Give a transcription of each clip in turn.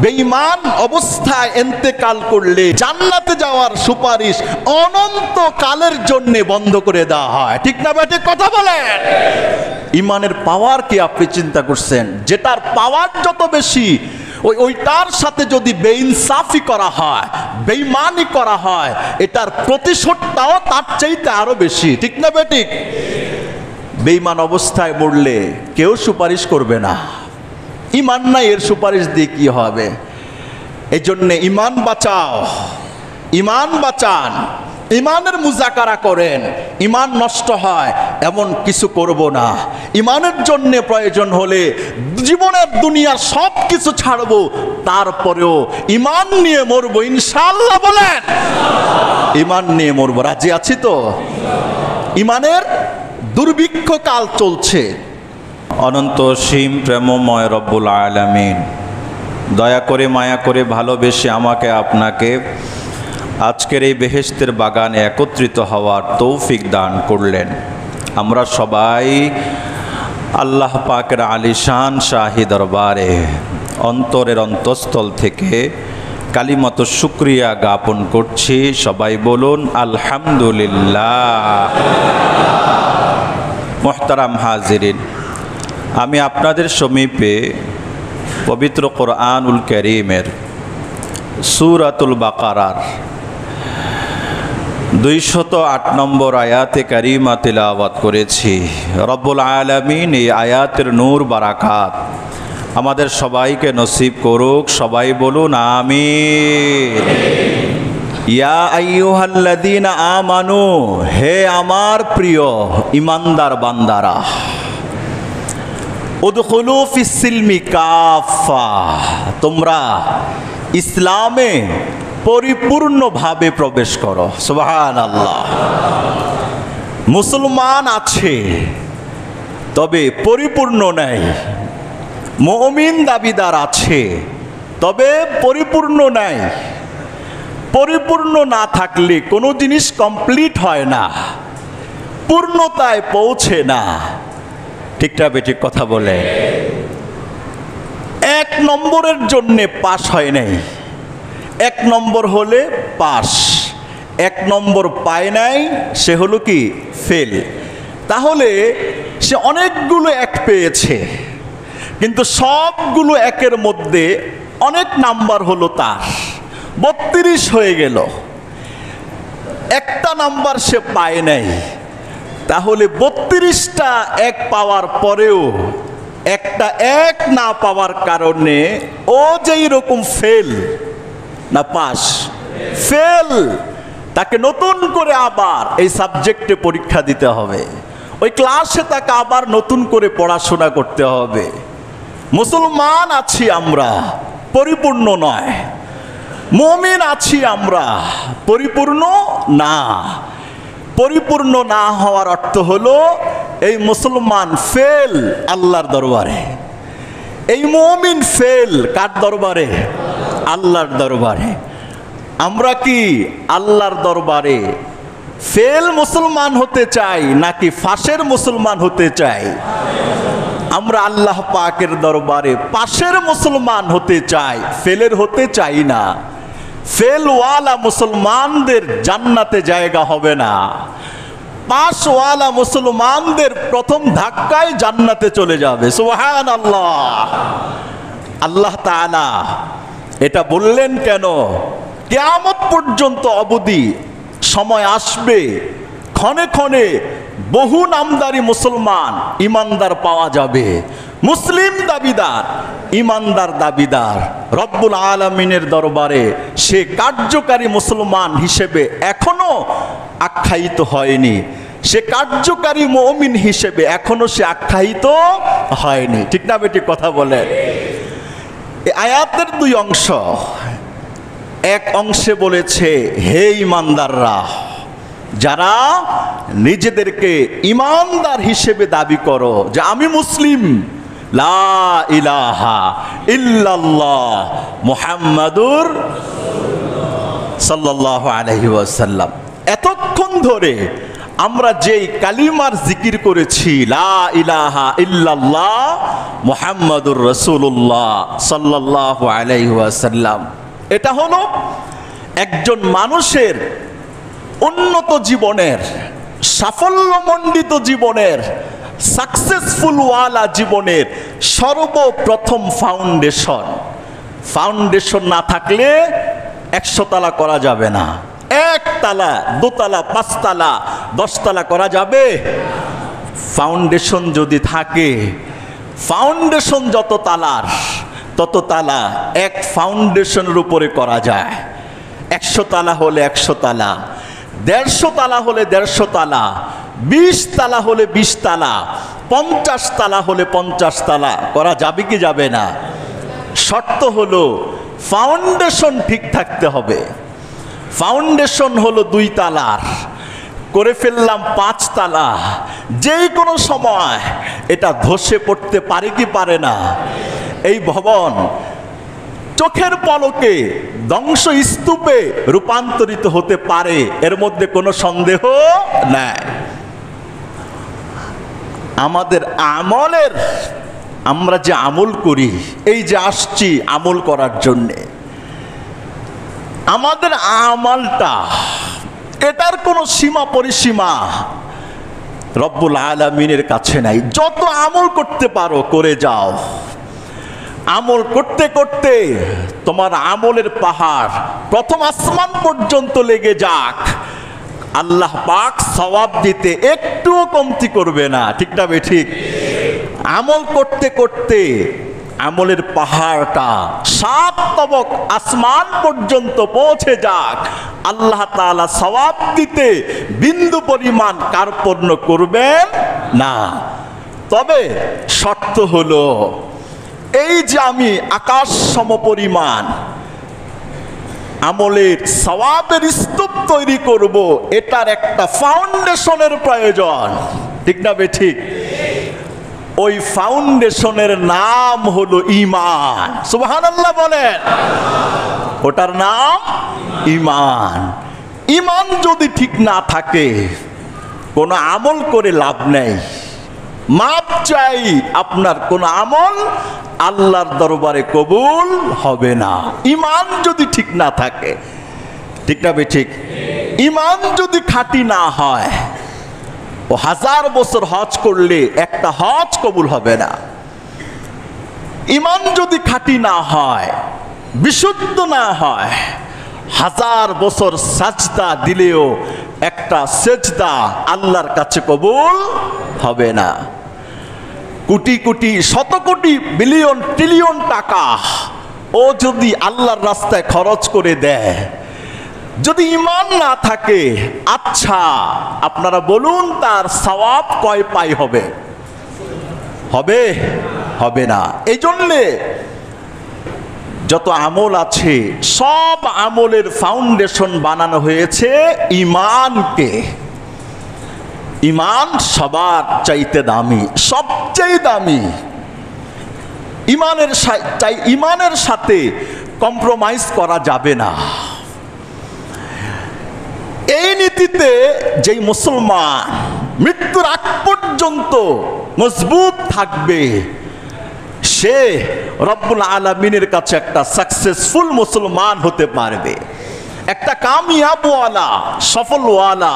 বেঈমান অবস্থায় ইন্তেকাল করলে জান্নাতে যাওয়ার সুপারিশ অনন্তকালের জন্য বন্ধ করে দেওয়া হয়। ঠিক না বেঠিক কথা বলেন? ইমানের পাওয়ার কি আপনি চিন্তা করছেন? যেটার পাওয়ার যত বেশি ওইটার সাথে যদি বেইনসাফি করা হয়, বেঈমানি করা হয়, এটার প্রতিশোধটাও তার চাইতে আরো বেশি। ঠিক না বেঠিক? বেঈমান অবস্থায় মরলে কেউ সুপারিশ করবে না। ইমান নাই, এর সুপারিশ দিয়ে কি হবে? এই জন্যে ইমান বাঁচাও, ইমান বাঁচান, ইমানের মুজাকারা করেন। ইমান নষ্ট হয় এমন কিছু করব না। ইমানের জন্য প্রয়োজন হলে জীবনের দুনিয়ার সব কিছু ছাড়বো, তারপরেও ইমান নিয়ে মরবো ইনশাআল্লাহ। বলেন ইমান নিয়ে মরবো। রাজি আছি তো? ইমানের দুর্ভিক্ষ কাল চলছে। অনন্ত অসীম প্রেমময় রব্বুল আলামিন দয়া করে মায়া করে ভালোবেসে আমাকে আপনাকে আজকের এই বেহেশতের বাগানে একত্রিত হওয়ার তৌফিক দান করলেন। আমরা সবাই আল্লাহ পাকের আলিশান শাহী দরবারে অন্তরের অন্তঃস্থল থেকে কালিমাত শুকরিয়া জ্ঞাপন করছি। সবাই বলুন আলহামদুলিল্লাহ। মুহতারাম হাজিরিন, আমি আপনাদের সমীপে পবিত্র কোরআনুল কারীমের সূরাতুল বাকারার 208 নম্বর আয়াতে কারিমা তিলাওয়াত করেছি। রব্বুল আলামিন এই আয়াতের নূর বারাকাত আমাদের সবাইকে নসিব করুক। সবাই বলুন আমিন। ইয়া আইয়ুহাল্লাযীনা আমানু, হে আমার প্রিয় ইমানদার বান্দারা, উদখুলু ফিস সিলমি কাফা, তোমরা ইসলামে পরিপূর্ণভাবে প্রবেশ করো। সুবহানাল্লাহ। মুসলমান আছে তবে পরিপূর্ণ নাই, মুমিন দাবিদার আছে তবে পরিপূর্ণ নাই। পরিপূর্ণ না থাকলে কোনো জিনিস কমপ্লিট হয় না, পূর্ণতায় পৌঁছে না। ঠিকটা বেঠিক কথা বলে? 1 নম্বরের জন্যে পাস হয় নাই, 1 নম্বর হলে পাস। 1 নম্বর পায় নাই, সে হলো কি ফেল। তাহলে সে অনেকগুলো 1 পেয়েছে, কিন্তু সবগুলো 1-এর মধ্যে অনেক নাম্বার হলো তার 32 হয়ে গেল। একটা নাম্বার সে পায় নাই। তাহলে 32টা 1 পাওয়ার পরেও একটা 1 না পাওয়ার কারণে ও যেই রকম ফেল না পাস, ফেল। তাকে নতুন করে আবার এই সাবজেক্টে পরীক্ষা দিতে হবে, ওই ক্লাসে তাকে আবার নতুন করে পড়াশোনা করতে হবে। মুসলমান আছি আমরা, পরিপূর্ণ নয়। মুমিন আছি আমরা, পরিপূর্ণ না। পরিপূর্ণ না হওয়ার অর্থ হলো এই মুসলমান ফেল আল্লাহর দরবারে, এই মুমিন ফেল কার দরবারে? আল্লাহর দরবারে। আমরা কি আল্লাহর দরবারে ফেল মুসলমান হতে চাই নাকি ফাঁসের মুসলমান হতে চাই? আমরা আল্লাহ পাকের দরবারে পাশের মুসলমান হতে চাই, ফেলের হতে চাই না। ফেলওয়ালা মুসলমানদের জান্নাতে জায়গা হবে না, পাশওয়ালা মুসলমানদের প্রথম ধাক্কায় জান্নাতে চলে যাবে। সুবহানাল্লাহ। আল্লাহ তাআলা এটা বললেন কেন? কিয়ামত পর্যন্ত অবধি সময় আসবে, ক্ষণে ক্ষণে বহু নামদারি মুসলমান ইমানদার পাওয়া যাবে। মুসলিম দাবিদার, ইমানদার দাবিদার রব্বুল আলামিনের দরবারে সে কার্যকারী মুসলমান হিসেবে এখনো আখ্যায়িত হয়নি, সে কার্যকারী মুমিন হিসেবে এখনো সে আখ্যায়িত হয়নি। ঠিক না বেটি কথা বলে? এই আয়াতের 2 অংশ। এক অংশে বলেছে হে ইমানদাররা, যারা নিজেদেরকে ইমানদার হিসেবে দাবি করো যে আমি মুসলিম, লা ইলাহা ইল্লাল্লাহ মুহাম্মাদুর সাল্লাল্লাহু আলাইহি ওয়াসাল্লাম, এতক্ষণ ধরে আমরা যেই কালিমার জিকির করেছি, লা ইলাহা ইল্লাল্লাহ মুহাম্মাদুর রাসূলুল্লাহ সাল্লাল্লাহু আলাইহি ওয়াসাল্লাম, এটা হলো একজন মানুষের উন্নত জীবনের, সাফল্যমণ্ডিত জীবনের, সাকসেসফুল ওয়ালা জীবনের সর্বপ্রথম ফাউন্ডেশন। ফাউন্ডেশন না থাকলে 100 তালা করা যাবে না। 1 তালা, 2 তালা, 5 তালা, 10 তালা করা যাবে? ফাউন্ডেশন যদি থাকে, ফাউন্ডেশন যত তালার তত তালা এক ফাউন্ডেশনের উপরে করা যায়। 100 তালা হলে 100 তালা, 150 তালা হলে 150 তালা, 20 তালা হলে 20 তালা, 50 তালা হলে 50 তালা করা যাবে কি যাবে না? শর্ত হলো ফাউন্ডেশন ঠিক থাকতে হবে। ফাউন্ডেশন হলো 2 তালার, করে ফেললাম 5 তালা, যেই কোনো সময় এটা ধসে পড়তে পারে কি পারে না? এই ভবন চোখের পলকে ধ্বংস স্তূপে রূপান্তরিত হতে পারে, এর মধ্যে কোনো সন্দেহ নাই। আমাদের আমলের, আমরা যে আমল করি, এই যে আসছি আমল করার জন্যে, আমাদের আমলটা, এটার কোনো সীমা পরিসীমা রব্বুল আলামিনের কাছে নাই। যত আমল করতে পারো করে যাও। আমল করতে করতে তোমার আমলের পাহাড় প্রথম আসমান পর্যন্ত লেগে যাক, আল্লাহ পাক সওয়াব দিতে একটুও কমতি করবে না। ঠিক না বেঠিক? আমল করতে করতে আমলের পাহাড়টা 7 তবক আসমান পর্যন্ত পৌঁছে যাক, আল্লাহ তাআলা সওয়াব দিতে বিন্দু পরিমাণ কার্পণ্য করবেন না। তবে শর্ত হলো, এই যে আমি আকাশ সমপরিমাণ আমলের সওয়াবের স্তূপ তৈরি করব, এটার একটা ফাউন্ডেশনের প্রয়োজন। ঠিক না বেঠিক? ওই ফাউন্ডেশনের নাম হলো ঈমান। সুবহানাল্লাহ বলেন। ওটার নাম ঈমান। ঈমান যদি ঠিক না থাকে, কোনো আমল করে লাভ নেই। মাপ চাই, আপনার কোন আমল আল্লাহর দরবারে কবুল হবে না, ঈমান যদি ঠিক না থাকে। ঠিক না বেঠিক? ঈমান যদি খাঁটি না হয়, ও 1000 বছর হজ করলে একটা হজ কবুল হবে না। ঈমান যদি খাঁটি না হয়, বিশুদ্ধ না হয়, 1000 বছর সাজদা দিলেও একটা সেজদা আল্লাহর কাছে কবুল হবে না। কোটি কোটি, শত কোটি, বিলিয়ন, ট্রিলিয়ন টাকা ও যদি আল্লাহর রাস্তায় খরচ করে দেয়, যদি ঈমান না থাকে, আচ্ছা আপনারা বলুন তার সওয়াব কয় পাই হবে? হবে? হবে না। এই জন্যে যত আমল আছে, সব আমলের ফাউন্ডেশন বানানো হয়েছে ঈমানকে। ঈমান সবার চাইতে দামি, সবচেয়ে দামি। ঈমানের সাথে কম্প্রোমাইজ করা যাবে না। এই নীতিতে যেই মুসলমান মৃত্যুর আগ পর্যন্ত মজবুত থাকবে, সে রব্বুল আলামিনের কাছে একটা সাকসেসফুল মুসলমান হতে পারবে, একটা কামিয়াবওয়ালা, সফলওয়ালা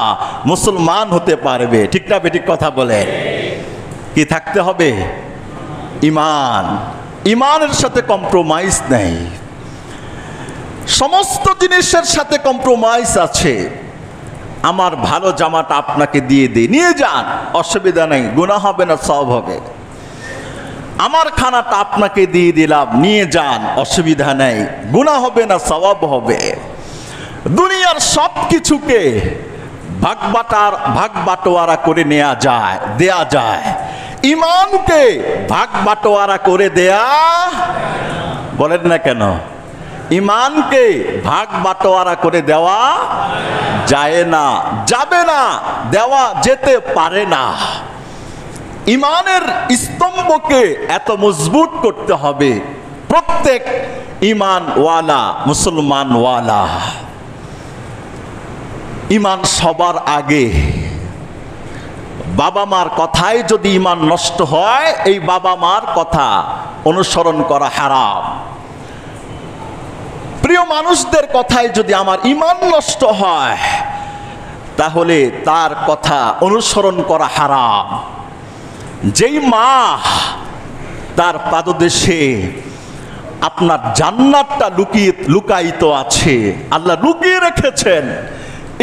মুসলমান হতে পারবে। ঠিক না বেঠিক কথা বলে? কি থাকতে হবে? ঈমান। ঈমানের সাথে কম্প্রোমাইজ নেই। সমস্ত জিনিসের সাথে কম্প্রোমাইজ আছে। আমার ভালো জামাটা আপনাকে দিয়ে দিই, নিয়ে যান, অসুবিধা নেই, গুনাহ হবে না, সওয়াব হবে। আমার খানাটা আপনাকে দিয়ে দিলাম, নিয়ে যান, অসুবিধা নেই, গুনাহ হবে না, সওয়াব হবে। দুনিয়ার সব কিছুকে ভাগ বাটোয়ারা করে নেওয়া যায়, দেয়া যায়। ঈমানকে ভাগ বাটোয়ারা করে দেয়া, বলেন না কেন? ঈমানকে ভাগ বাটোয়ারা করে দেওয়া যায় না, যাবে না, দেওয়া যেতে পারে না। ঈমানের স্তম্ভকে এত মজবুত করতে হবে প্রত্যেক ঈমানওয়ালা মুসলমানওয়ালা। ঈমান সবার আগে, বাবা মার কথায় যদি ঈমান নষ্ট হয়, এই বাবা মার কথা অনুসরণ করা হারাম। প্রিয় মানুষদের কথায় যদি আমার ঈমান নষ্ট হয়, তাহলে তার কথা অনুসরণ করা হারাম। যেই মা তার পাদদেশে আপনার জান্নাতটা লুকায়িত আছে, আল্লাহ লুকিয়ে রেখেছেন।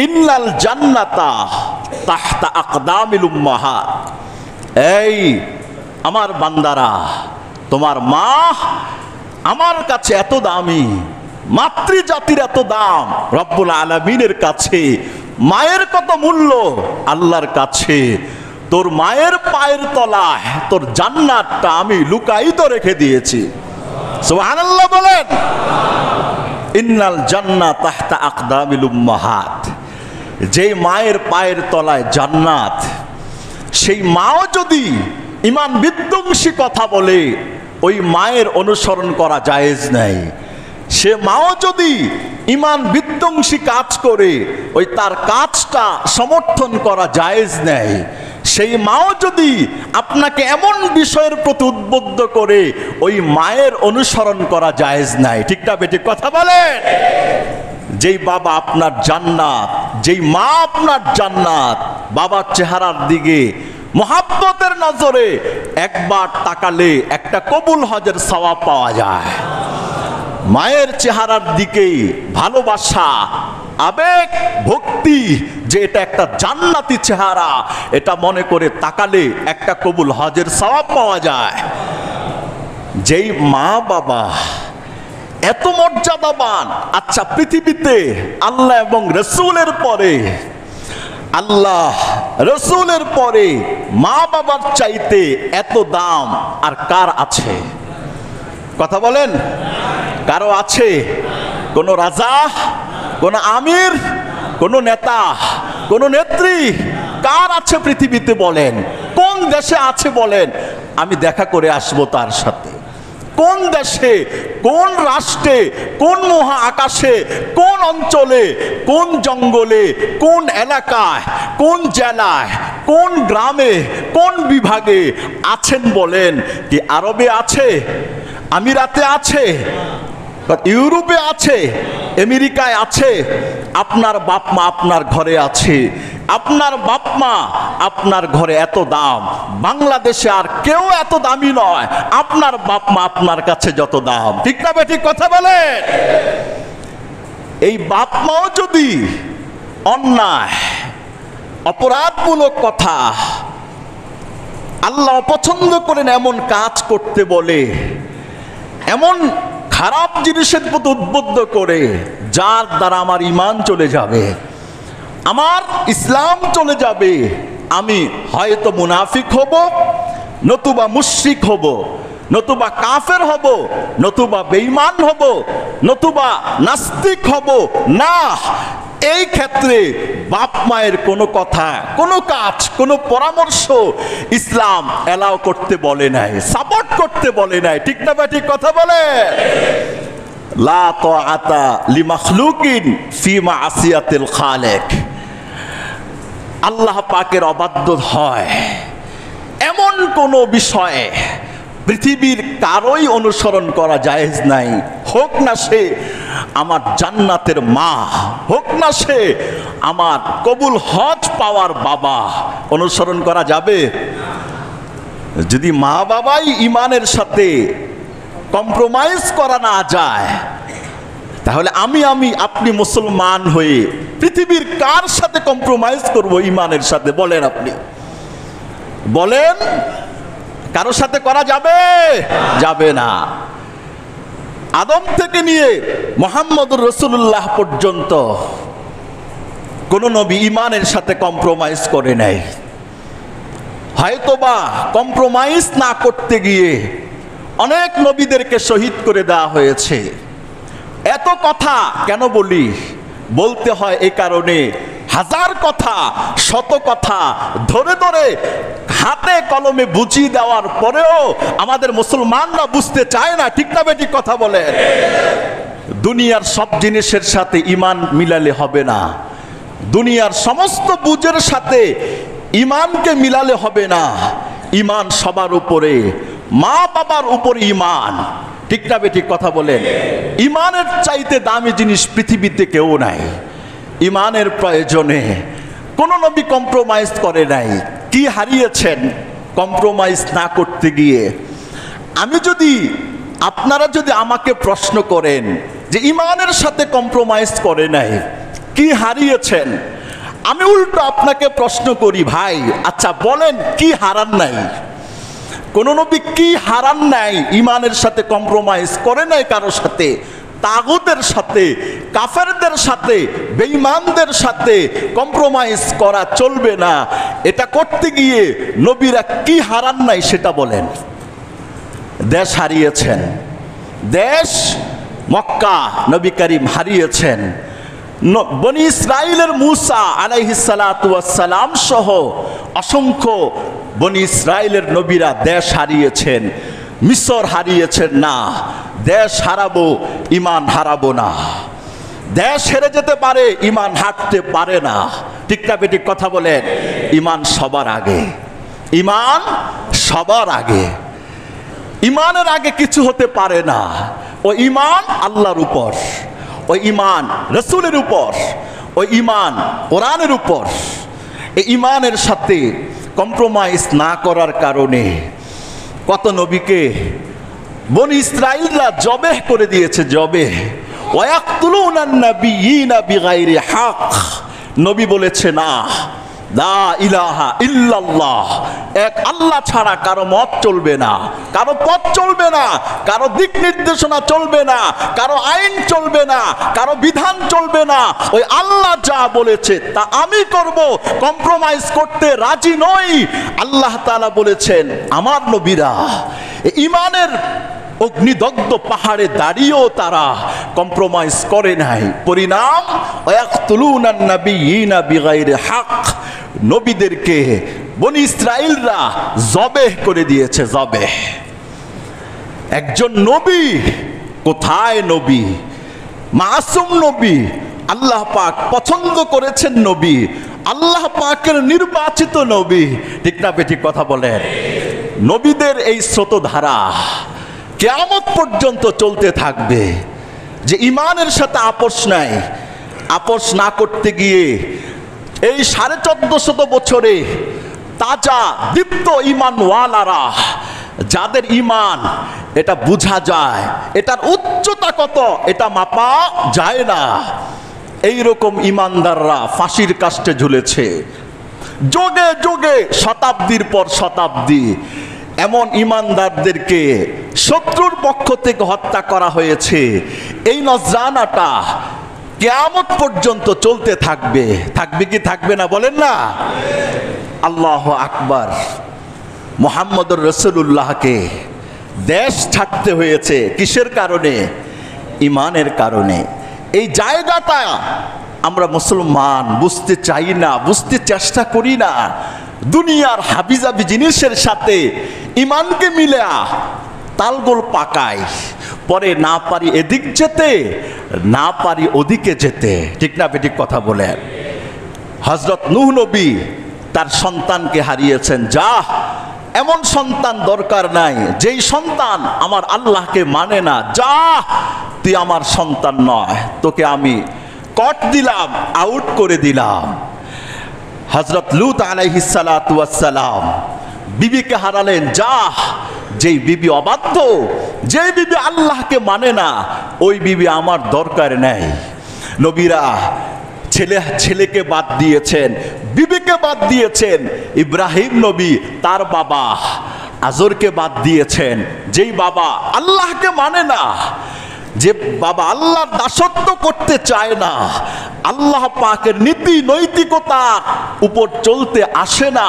ইন্নাল জান্নাতা তাহতা আকদামিল উম্মাহাত। এই আমার বান্দারা, তোমার মা আমার কাছে এত দামি, মাতৃজাতির এত দাম রব্বুল আলামিনের কাছে। মায়ের কত মূল্য আল্লাহর কাছে, তোর মায়ের পায়ের তলায় তোর জান্নাতটা আমি লুকায়িত রেখে দিয়েছি। সুবহানাল্লাহ বলেন। ইন্নাল জান্নাত তাহতা আকদামিল উম্মাহাত। যেই মায়ের পায়ের তলায় জান্নাত, সেই মাও যদি ঈমান বিধ্বংসী কথা বলে, ওই মায়ের অনুসরণ করা জায়েজ নাই। সে মাও যদি ঈমান বিধ্বংসী কাজ করে, ওই তার কাজটা সমর্থন করা জায়েজ নাই। সেই মাও যদি আপনাকে এমন বিষয়ের প্রতি উদ্বুদ্ধ করে, ওই মায়ের অনুসরণ করা জায়েজ নাই। ঠিক না বেঠিক কথা বলেন? যেই বাবা আপনার জান্নাত, যেই মা আপনার জান্নাত, বাবার চেহারার দিকে মহাব্বতের নজরে একবার তাকালে একটা কবুল হজের সওয়াব পাওয়া যায়। মায়ের চেহারার দিকেই ভালোবাসা, আবেগ, ভক্তি, যে এটা একটা জান্নাতি চেহারা, এটা মনে করে তাকালে একটা কবুল হজের সওয়াব পাওয়া যায়। যেই মা বাবা এত মর্যাদাবান, আচ্ছা পৃথিবীতে আল্লাহ এবং রসুলের পরে, আল্লাহ রসুলের পরে মা বাবার চাইতে এত দাম আর কার আছে? কথা বলেন, কারো আছে? কোন রাজা, কোন আমির, কোন নেতা, কোন নেত্রী, কার আছে পৃথিবীতে বলেন? কোন দেশে আছে বলেন? আমি দেখা করে আসবো তার সাথে। কোন দেশে, কোন রাষ্ট্রে, কোন মহা আকাশে, কোন অঞ্চলে, কোন জঙ্গলে, কোন এলাকায়, কোন জেলায়, কোন গ্রামে, কোন বিভাগে আছেন বলেন? কি আরবে আছে, আমিরাতে আছে, ইউরোপে আছে, আমেরিকায় আছে? আপনার বাপ মা আপনার ঘরে আছে। আপনার বাপ মা আপনার ঘরে এত দাম, বাংলাদেশে আর কেউ এত দামি নয়। আপনার বাপ মা আপনার কাছে যত দাম। ঠিক না বেঠিক কথা বলেন? এই বাপ মাও যদি অন্যায়, অপরাধমূলক কথা, আল্লাহ অপছন্দ করেন এমন কাজ করতে বলে, এমন খারাপ জিনিসের প্রতি উদ্বুদ্ধ করে, যার দ্বারা আমার ঈমান চলে যাবে, আমার ইসলাম চলে যাবে, আমি হয়তো মুনাফিক হব, নতুবা মুশরিক হব, নতুবা কাফের হব, নতুবা বেঈমান হব, নতুবা নাস্তিক হব না, এই ক্ষেত্রে বাপ মায়ের কোনো কথা, কোনো কাজ, কোনো পরামর্শ ইসলাম এলাও করতে বলে নাই, সাপোর্ট করতে বলে নাই। ঠিক না বা ঠিক কথা বলে? লা তাআতা লিমাখলুকিন ফি মাসিয়াতিল খালিক। আল্লাহ পাকের অবাধ্য হয় এমন কোন বিষয়ে পৃথিবীর কারোই অনুসরণ করা জায়েজ নাই। হোক না সে আমার জান্নাতের মা, হোক না সে আমার কবুল হজ পাওয়ার বাবা, অনুসরণ করা যাবে? যদি মা বাবাই ঈমানের সাথে কম্প্রোমাইজ করা না যায়, তাহলে আপনি মুসলমান হয়ে পৃথিবীর কার সাথে কম্প্রোমাইজ করব ঈমানের সাথে? বলেন, আপনি বলেন, কারোর সাথে করা যাবে? যাবে না। আদম থেকে নিয়ে মুহাম্মদুর রাসূলুল্লাহ পর্যন্ত কোন নবী ঈমানের সাথে কম্প্রোমাইজ করে নাই। হয়তোবা কম্প্রোমাইজ না করতে গিয়ে অনেক নবীদেরকে শহীদ করে দেওয়া হয়েছে। এত কথা কেন বলি? বলতে হয় এই কারণে, হাজার কথা, শত কথা ধরে ধরে হাতে কলমে বুঝিয়ে দেওয়ার পরেও আমাদের মুসলমানরা বুঝতে চায় না। ঠিক না বেঠিক কথা বলে? দুনিয়ার সব জিনিসের সাথে ঈমান মিলালে হবে না। দুনিয়ার সমস্ত বুঝের সাথে ইমানকে মিলালে হবে না। ইমান সবার উপরে, মা বাবার উপর ইমান। ঠিক না বেঠিক কথা বলেন? ইমানের চাইতে দামি জিনিস পৃথিবীতে কেউ নাই। ইমানের প্রয়োজনে কোন নবী কম্প্রোমাইজ করে নাই। কি হারিয়েছেন কম্প্রোমাইজ না করতে গিয়ে? আপনারা যদি আমাকে প্রশ্ন করেন যে ইমানের সাথে কম্প্রোমাইজ করে নাই, কি হারিয়েছেন, আমি উল্টো আপনাকে প্রশ্ন করি, ভাই আচ্ছা বলেন কি হারান নাই? কোন নবী কি হারান নাই? ইমানের সাথে কম্প্রোমাইজ করে নাই কারোর সাথে। তাগুতের সাথে, কাফেরদের সাথে, বেঈমানদের সাথে কম্প্রোমাইজ করা চলবে না। এটা করতে গিয়ে নবীরা কি হারান নাই সেটা বলেন। দেশ হারিয়েছেন, দেশ মক্কা নবী করিম হারিয়েছেন। বনি ইসরাইলের মূসা আলাইহিস সালাতু ওয়াস সালাম সহ অসংখ্য বনি ইসরাইলের নবীরা দেশ হারিয়েছেন, মিশর হারিয়েছেন না। দেশ হারাবো, ইমান হারাবো না। দেশ হেরে যেতে পারে, ইমান হারতে পারে না। ঠিক না বেঠিক কথা বলেন? ইমান সবার আগে, ইমান সবার আগে। ইমানের আগে কিছু হতে পারে না। ও ইমান আল্লাহর উপর, ওই ইমান রসুলের উপর, ওই ইমান কোরআনের উপর। এই ইমানের সাথে কম্প্রোমাইজ না করার কারণে কত নবীকে বনি ইসরাইলরা জবেহ করে দিয়েছে। জবেহ, ওয়ায়াকতুলুনান নাবিয়িনা বিগাইরি হক। নবী বলেছে না, লা ইলাহা ইল্লাল্লাহ, এক আল্লাহ ছাড়া কারো মত চলবে না, কারো পথ চলবে না, কারো দিক নির্দেশনা চলবে না, কারো আইন চলবে না, কারো বিধান চলবে না। ওই আল্লাহ যা বলেছে তা আমি করব, কম্প্রোমাইজ করতে রাজি নই। আল্লাহ তাআলা বলেছেন আমার নবীরা ইমানের অগ্নিদগ্ধ পাহাড়ে দাঁড়িয়েও তারা কম্প্রোমাইজ করে নাই। পরিণাম, ওয়ায়াকতুলুনান নাবিয়িনা বিগাইরি হক। নবীদেরকে বনি ইসরাইলরা জবেহ করে দিয়েছে। জবেহ। একজন নবী, কোথায় নবী, মাসুম নবী, আল্লাহ পাক পছন্দ করেছেন নবী, আল্লাহ পাকের নির্বাচিত নবী। ঠিক না বেঠিক কথা বলেন? নবীদের এই স্রোতধারা কিয়ামত পর্যন্ত চলতে থাকবে। যে ইমানের সাথে আপোষ নাই, আপোষ না করতে গিয়ে এই 1450 বছরে তাজা দীপ্ত ইমানওয়ালারা, যাদের ইমান এটা বোঝা যায়, এটার উচ্চতা কত এটা মাপা যায় না, এই রকম ইমানদাররা ফাঁসির কাস্টে ঝুলেছে। যোগে যোগে, শতাব্দীর পর শতাব্দী এমন ইমানদারদেরকে শত্রুর পক্ষ থেকে হত্যা করা হয়েছে। এই নজরানাটা কিয়ামত পর্যন্ত চলতে থাকবে। থাকবে কি থাকবে না বলেন না? আল্লাহু আকবার। মুহাম্মদুর রাসূলুল্লাহকে দেশ ছাড়তে হয়েছে কিসের কারণে? ইমানের কারণে। এই জায়গাটা আমরা মুসলমান বুঝতে চাই না, বুঝতে চেষ্টা করি না। দুনিয়ার হাবিজাবি জিনিসের সাথে ইমানকে মিলা তালগোল পাকাই, পরে না পারি এদিক যেতে, না পারি ওদিকে যেতে। ঠিক না বেঠিক কথা বলেন? হযরত নূহ নবী তার সন্তানকে হারিয়েছেন। যা, এমন সন্তান দরকার নাই যেই সন্তান আমার আল্লাহকে মানে না। যা, তুই আমার সন্তান নয়, তোকে আমি কট দিলাম, আউট করে দিলাম। হযরত লূত আলাইহিস সালাতু ওয়াস সালাম বিবিকে হারালেন। যা, যেই বিবি অবাধ্য, যেই বিবি আল্লাহকে মানে না, ওই বিবি আমার দরকার নেই। নবীরা ছেলেকে বাদ দিয়েছেন, বিবিকে বাদ দিয়েছেন। ইব্রাহিম নবী তার বাবা আজরকে বাদ দিয়েছেন, যেই বাবা আল্লাহকে মানে না, যে বাবা আল্লাহর দাসত্ব করতে চায় না, আল্লাহ পাকের নীতি নৈতিকতার উপর চলতে আসে না,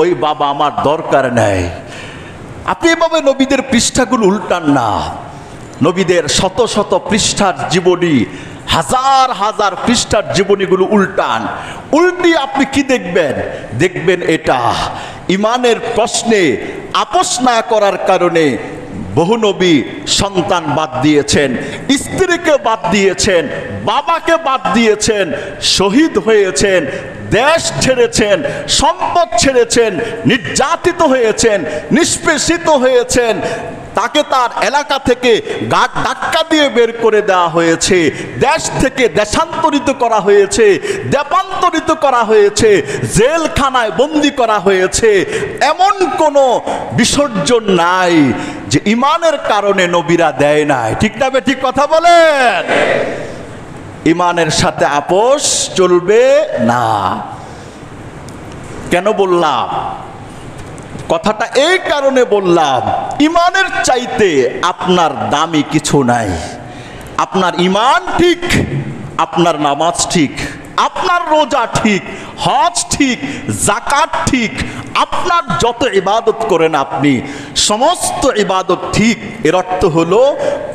ওই বাবা আমার দরকার নেই। আপনি এভাবে নবীদের পৃষ্ঠাগুলো উল্টান না। নবীদের শত শত পৃষ্ঠার জীবনী, হাজার হাজার পৃষ্ঠার জীবনীগুলো উল্টান। উল্টি আপনি কি দেখবেন? দেখবেন এটা ইমানের প্রশ্নে আপোষ না করার কারণে বহু নবী সন্তান বাদ দিয়েছেন, স্ত্রীকে বাদ দিয়েছেন, বাবাকে বাদ দিয়েছেন, শহীদ হয়েছেন, দেশ ছেড়েছেন, সম্পদ ছেড়েছেন, নির্যাতিত হয়েছেন, নিষ্পেষিত হয়েছেন, তাকে তার এলাকা থেকে ধাক্কা দিয়ে বের করে দেওয়া হয়েছে, দেশ থেকে দেশান্তরিত করা হয়েছে, দেপান্তরিত করা হয়েছে, জেলখানায় বন্দি করা হয়েছে। এমন কোনো বিসর্জন নাই যে ইমানের কারণে নবীরা দেয় নাই। ঠিক না ঠিক কথা বলেন? ইমানের সাথে আপোষ চলবে না। কেন বললাম কথাটা? এই কারণে বললাম, ইমানের চাইতে আপনার দামি কিছু নাই। আপনার ইমান ঠিক, আপনার নামাজ ঠিক, আপনার রোজা ঠিক, হজ ঠিক, যাকাত ঠিক, আপনার যত ইবাদত করেন আপনি সমস্ত ইবাদত ঠিক। এর অর্থ হলো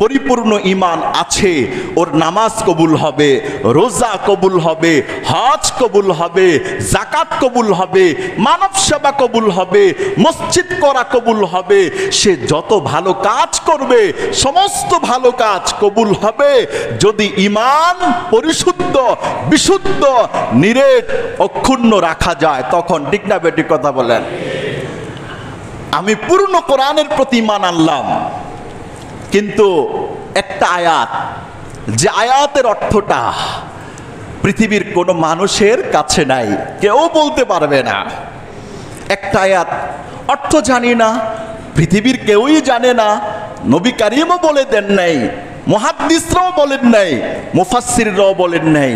পরিপূর্ণ ইমান আছে, ওর নামাজ কবুল হবে, রোজা কবুল হবে, হজ কবুল হবে, যাকাত কবুল হবে, মানব সেবা কবুল হবে, মসজিদ করা কবুল হবে, সে যত ভালো কাজ করবে সমস্ত ভালো কাজ কবুল হবে যদি ইমান পরিশুদ্ধ, বিশুদ্ধ, নিরেট, অক্ষুণ্ণ রাখা যায়। তখন ঠিক না বেটি কথা বলেন? আমি পূর্ণ কোরআনের প্রতি ঈমান আনলাম, কিন্তু একটা আয়াত, যে আয়াতের অর্থটা পৃথিবীর কোনো মানুষের কাছে নাই, কেউ বলতে পারবে না। একটা আয়াত অর্থ জানি না, পৃথিবীর কেউই জানে না, নবী কারীমও বলে দেন নাই, মুহাদ্দিসরাও বলেন নাই, মুফাসসিররাও বলেন নাই।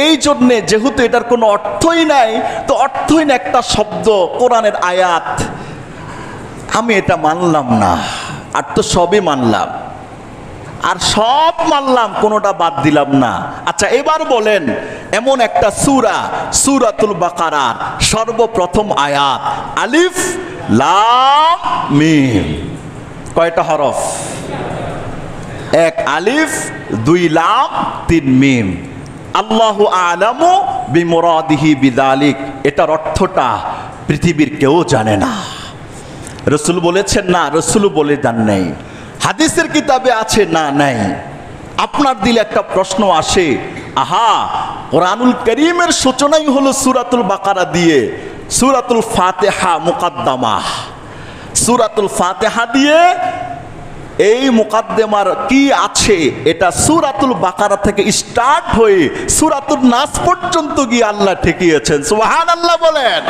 এই জন্যে যেহেতু এটার কোনো অর্থই নাই, তো অর্থহীন একটা শব্দ কোরআনের আয়াত, আমি এটা মানলাম না। আর তো সবই মানলাম, আর সব মানলাম, কোনোটা বাদ দিলাম না। আচ্ছা এবার বলেন, এমন একটা সূরা, সূরাতুল বাকারা সর্বপ্রথম আয়াত, আলিফ লাম মিম, কয়টা হরফ? এক আলিফ, দুই লাম, তিন মিম। আল্লাহু আ'লামু বিমুরাদিহি বিযালিক, এটার অর্থটা পৃথিবীর কেউ জানে না। রাসূল বলেছেন না, রাসূল বলে দেন নাই। হাদিসের কিতাবে আছে না, নাই। আপনার দিলে একটা প্রশ্ন আসে, আহা, কোরআনুল কারীমের সূচনাই হলো সূরাতুল বাকারা দিয়ে, সূরাতুল ফাতিহা মুকাদ্দামা, সূরাতুল ফাতিহা দিয়ে এই মুকাদ্দমার কি আছে? এটা সূরাতুল বাকারা থেকে স্টার্ট হয়ে সূরাতুন নাস পর্যন্ত গিয়ে আল্লাহ ঠেকিয়েছেন। সুবহানাল্লাহ বলেন।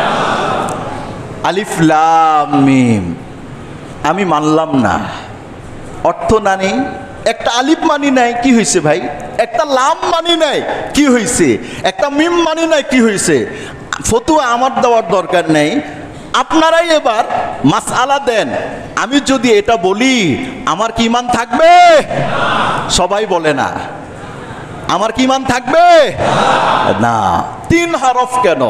আলিফ লাম মিম আমি মানলাম না, অর্থ নানি, একটা আলিফ মানি নাই, কি হয়েছে ভাই? একটা লাম মানি নাই, কি হয়েছে? একটা মিম মানি নাই, কি হয়েছে? ফতুয়া আমার দেওয়ার দরকার নেই, আপনারাই এবার মাসআলা দেন। আমি যদি এটা বলি আমার কি ঈমান থাকবে? সবাই বলে না। আমার কি ঈমান থাকবে? না। তিন হরফ কেন?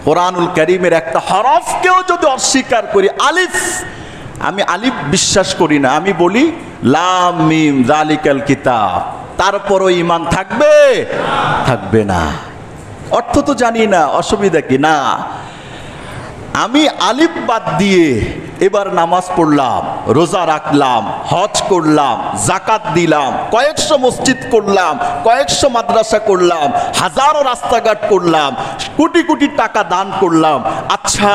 কোরআনুল কারীমের একটা হরফকেও যদি অস্বীকার করি, আলিফ, আমি আলিফ বিশ্বাস করি না, আমি বলি লাম মিম যালিকাল কিতাব, তারপরও ঈমান থাকবে? থাকবে না। অর্থ তো জানি না, অসুবিধা কি? না, আমি আলিফ বাদ দিয়ে এবার নামাজ পড়লাম, রোজা রাখলাম, হজ করলাম, যাকাত দিলাম, কয়েকশো মসজিদ করলাম, কয়েকশো মাদ্রাসা করলাম, হাজারো রাস্তাঘাট করলাম, কোটি কোটি টাকা দান করলাম। আচ্ছা,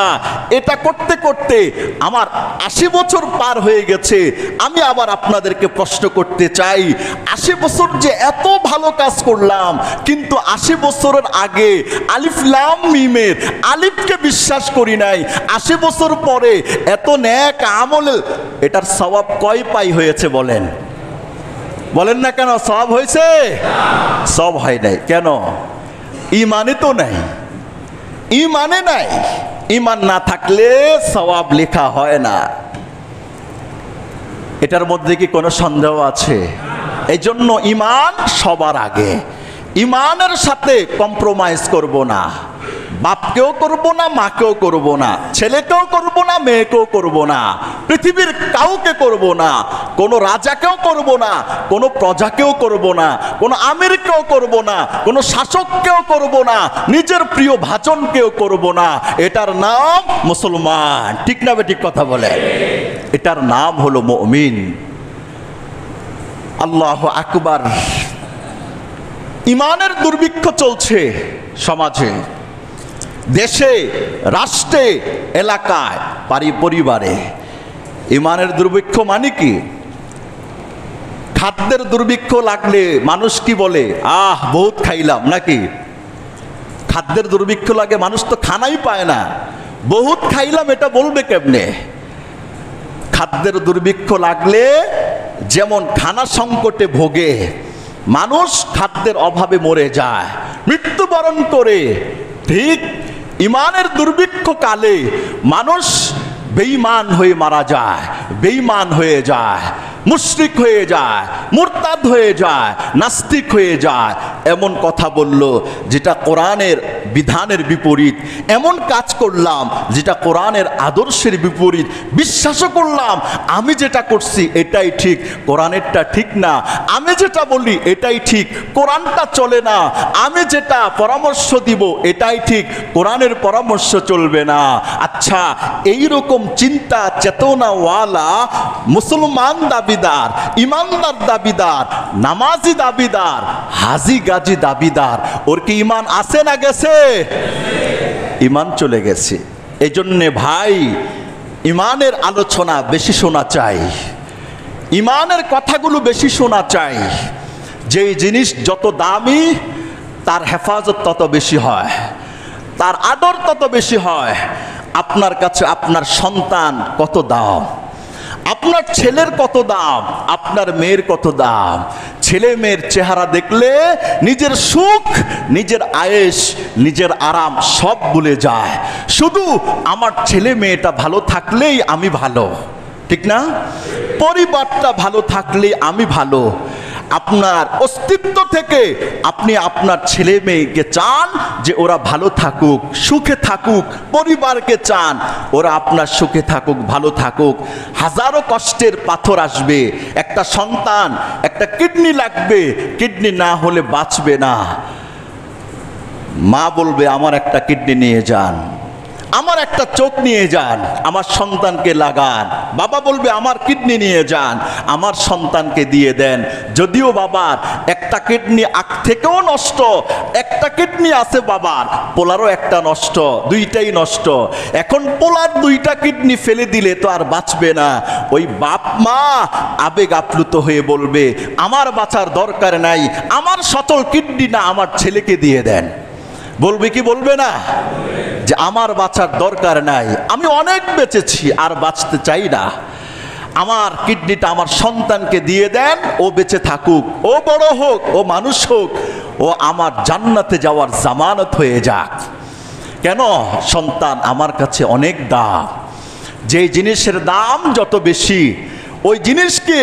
এটা করতে করতে আমার ৮০ বছর পার হয়ে গেছে। আমি আবার আপনাদেরকে প্রশ্ন করতে চাই, ৮০ বছর যে এত ভালো কাজ করলাম, কিন্তু ৮০ বছরের আগে আলিফ লাম মিমের আলিফকে বিশ্বাস করি নাই, ৮০ বছর পরে এত নেক আমল, এটার সওয়াব কয় পাই হয়েছে বলেন? বলেন না কেন? সওয়াব হয়েছে? সব হয় নাই। কেন? ঈমানে তো নাই, ঈমানে নাই। ঈমান না থাকলে সওয়াব লেখা হয় না। এটার মধ্যে কি কোনো সন্দেহ আছে? এই জন্য ঈমান সবার আগে, ঈমানের সাথে কম্প্রোমাইজ করব না। বাপকেও করব না, মাকেও করব না, ছেলেকেও করব না, মেয়েকেও করব না, পৃথিবীর কাউকে করব না, কোনো রাজাকেও করব না, কোনো প্রজাকেও করব না, কোনো আমিরকেও করব না, কোনো শাসককেও করব না, নিজের প্রিয় ভাজনকেও করব না। এটার নাম মুসলমান। ঠিক না বেঠিক কথা বলে? এটার নাম হলো মুমিন। আল্লাহু আকবার। ইমানের দুর্ভিক্ষ চলছে সমাজে, দেশে, রাষ্ট্রে, এলাকায়, পরিবারে। ইমানের দুর্ভিক্ষ মানে কি? খাদ্যের দুর্ভিক্ষ লাগলে মানুষ কি বলে? বহুত খাইলাম, নাকি? খাদ্যের দুর্ভিক্ষ লাগে, মানুষ তো খানাই পায় না, বহুত খাইলাম এটা বলবে কেমনে? খাদ্যের দুর্ভিক্ষ লাগলে যেমন খানা সংকটে ভোগে, মানুষ খাদ্যের অভাবে মরে যায়, মৃত্যুবরণ করে, ঠিক ইমানের দুর্ভিক্ষ কালে মানুষ বেঈমান হয়ে মারা যায়, বেঈমান হয়ে যায়, মুশরিক হয়ে যায়, মুরতাদ হয়ে যায়, নাস্তিক হয়ে যায়। এমন কথা বলল যেটা কোরআনের বিধানের বিপরীত, এমন কাজ করলাম যেটা কোরআনের আদর্শের বিপরীত, বিশ্বাসও করলাম আমি যেটা করছি এটাই ঠিক, কোরআনেরটা ঠিক না, আমি যেটা বলি এটাই ঠিক, কোরআনটা চলে না, আমি যেটা পরামর্শ দিব এটাই ঠিক, কোরআনের পরামর্শ চলবে না। আচ্ছা, এই রকম চিন্তা চেতনাওয়ালা মুসলমান দাবিদার, ইমানদার দাবিদার, নামাজি দাবিদার, হাজি গাজী দাবিদার, ওর কি ইমান আছে না গেছে? ইমান চলে গেছে। এই জন্যে ভাই, ইমানের আলোচনা বেশি শোনা চাই, ইমানের কথাগুলো বেশি শোনা চাই। যেই জিনিস যত দামি তার হেফাজত তত বেশি হয়, তার আদর তত বেশি হয়। আপনার কাছে আপনার সন্তান কত দাম, আপনার ছেলের কত দাম, আপনার মেয়ের কত দাম। ছেলে মেয়ের চেহারা দেখলে নিজের সুখ, নিজের আয়েশ, নিজের আরাম সব ভুলে যায়। শুধু আমার ছেলে মেয়েটা ভালো থাকলেই আমি ভালো, ঠিক না? পরিবারটা ভালো থাকলেই আমি ভালো। আপনার অস্তিত্ব থেকে আপনি আপনার ছেলে মেয়েকে চান যে ওরা ভালো থাকুক, সুখে থাকুক, পরিবারকে চান ওরা আপনার সুখে থাকুক, ভালো থাকুক। হাজারো কষ্টের পাথর আসবে, একটা সন্তান, একটা কিডনি লাগবে, কিডনি না হলে বাঁচবে না। মা বলবে আমার একটা কিডনি নিয়ে যান, আমার একটা চোখ নিয়ে যান, আমার সন্তানকে লাগান। বাবা বলবে আমার কিডনি নিয়ে যান, আমার সন্তানকে দিয়ে দেন। যদিও বাবার একটা কিডনি আগ থেকেও নষ্ট, একটা কিডনি আছে বাবার, পোলারও একটা নষ্ট, দুইটাই নষ্ট। এখন পোলার দুইটা কিডনি ফেলে দিলে তো আর বাঁচবে না। ওই বাপ মা আবেগ আপ্লুত হয়ে বলবে আমার বাঁচার দরকার নাই, আমার সচল কিডনি না আমার ছেলেকে দিয়ে দেন। বলবে কি বলবে না যে আমার বাঁচার দরকার নাই, আমি অনেক বেঁচেছি আর বাঁচতে চাই না, আমার কিডনিটা আমার সন্তানকে দিয়ে দেন, ও বেঁচে থাকুক, ও বড় হোক, ও মানুষ হোক, ও আমার জান্নাতে যাওয়ার জামানত হয়ে যাক। কেন? সন্তান আমার কাছে অনেক দাম। যে জিনিসের দাম যত বেশি, ওই জিনিসকে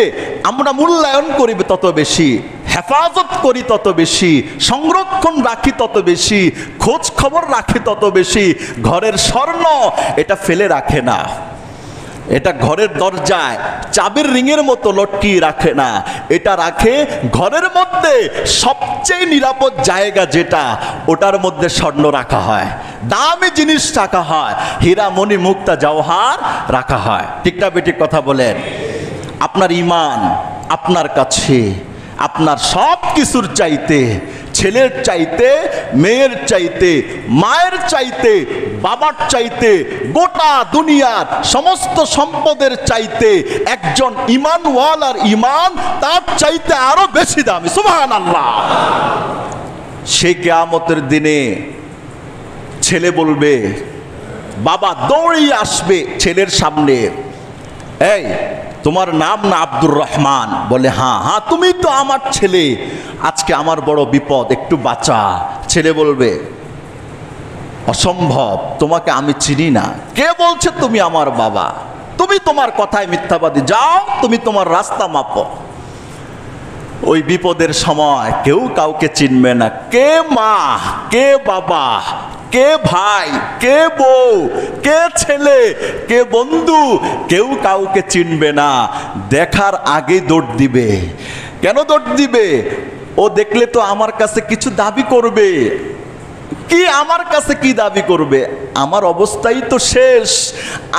আমরা মূল্যায়ন করি তত বেশি, হেফাজত করি তত বেশি, সংরক্ষণ রাখি তত বেশি, খোঁজ খবর রাখি তত বেশি। ঘরের স্বর্ণ এটা ফেলে রাখে না, এটা ঘরের দরজায় চাবির রিংয়ের মতো লটকিয়ে রাখে না, এটা রাখে ঘরের মধ্যে সবচেয়ে নিরাপদ জায়গা যেটা, ওটার মধ্যে স্বর্ণ রাখা হয়, দামি জিনিস রাখা হয়, হীরা মণি মুক্তা জওহার রাখা হয়। ঠিক না বেঠিক কথা বলেন? আপনার ঈমান আপনার কাছে আপনার সব কিছুর চাইতে, ছেলের চাইতে, মেয়ের চাইতে, মায়ের চাইতে, বাবার চাইতে, গোটা দুনিয়ার সমস্ত সম্পদের চাইতে একজন ঈমানওয়ালার ঈমান তার চাইতে আরো বেশি দামি। সুবহানাল্লাহ। সেই কিয়ামতের দিনে ছেলে বলবে, বাবা দৌড়িয়ে আসবে ছেলের সামনে, এই তোমার নাম না আব্দুর রহমান? বলে হ্যাঁ। হ্যাঁ, তুমি তো আমার ছেলে, আজকে আমার বড় বিপদ, একটু বাঁচা। ছেলে বলবে অসম্ভব, তোমাকে আমি চিনি না, কে বলছে তুমি আমার বাবা? তুমি তোমার কথায় মিথ্যাবাদী, যাও তুমি তোমার রাস্তা মাপো। ওই বিপদের সময় কেউ কাউকে চিনবে না, কে মা, কে বাবা, কে ভাই, কে বউ, কে ছেলে, কে বন্ধু, কেউ কাউকে চিনবে না। দেখার আগে দৌড় দিবে। কেন দৌড় দিবে? ও দেখলে তো আমার কাছে কিছু দাবি করবে। কি আমার কাছে কি দাবি করবে? আমার অবস্থাই তো শেষ,